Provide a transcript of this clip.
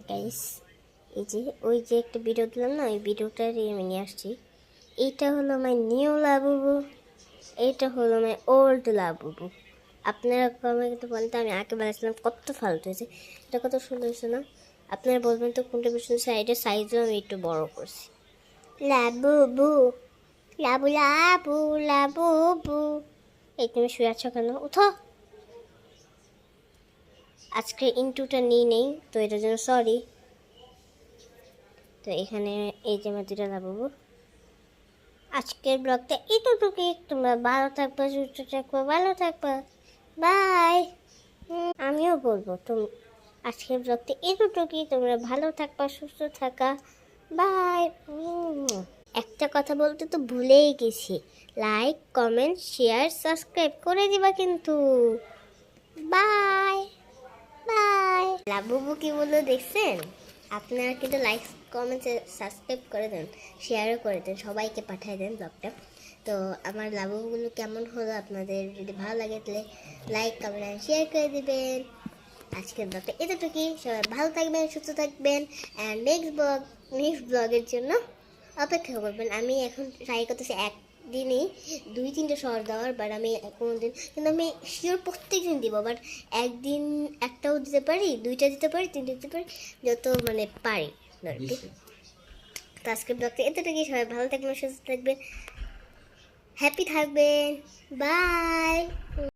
Guys, এই যে ওই যে একটা ভিডিও দিলাম না, ওই ভিডিওটারই আমি নিয়ে আসছি। এইটা হলো মাই নিউ লাবুবু, এইটা হলো মাই ওল্ড লাবুবু। আপনারা কমেন্টে বলেন তো, আমি আগে বানাইছিলাম কত ফালতু হয়েছে, এটা কত সুন্দর হয়েছে না? আপনারা বলবেন তো কোনটা বেশি সুন্দর? সাইডের সাইজও আমি একটু বড় করছি। Labubu, Labu Labu Labubu. এই তুমি শুয়ে আছো কেন? উঠো। আজকে ইন্টুটা নিই নেই তো, এটার জন্য সরি। তো এখানে এই যে আমার দুটা লাবুবু। আজকের ব্লগটা এতটুকুই। তোমরা ভালো থাকবা, সুস্থ থাকবা, ভালো থাকবা। বাই। আমিও বলবো তুমি, আজকের ব্লগটা এতটুকুই। তোমরা ভালো থাকবা, সুস্থ থাকা। বাই। একটা কথা বলতে তো ভুলেই গেছি, লাইক কমেন্ট শেয়ার সাবস্ক্রাইব করে দিবা কিন্তু। Bye bye. লাবুবু কি বললো দেখছেন? আপনারা কিন্তু লাইক কমেন্ট সাবস্ক্রাইব করে দেন, শেয়ারও করে দেন, সবাইকে পাঠিয়ে দেন ব্লগটা। তো আমার লাবুবুগুলো কেমন হলো আপনাদের যদি ভালো লাগে তাহলে লাইক কমেন্ট শেয়ার করে দিবেন। আজকের ব্লগটা এতটুকুই। সবাই ভালো থাকবেন, সুস্থ থাকবেন। অ্যান্ড নেক্সট ব্লগের জন্য অপেক্ষা করবেন। আমি এখন ট্রাই করতেছি একদিনই 2-3টে শর্ট দেওয়ার, বাট আমি কোনো দিন, কিন্তু আমি শিওর প্রত্যেক দিন দিব। বাট একদিন একটাও দিতে পারি, 2টা দিতে পারি, 3টে দিতে পারি, যত মানে পারি আর কি। তো আজকের ব্লগটা এতটুকুই। সবাই ভালো থাকবেন, সুস্থ থাকবেন, হ্যাপি থাকবেন। বাই।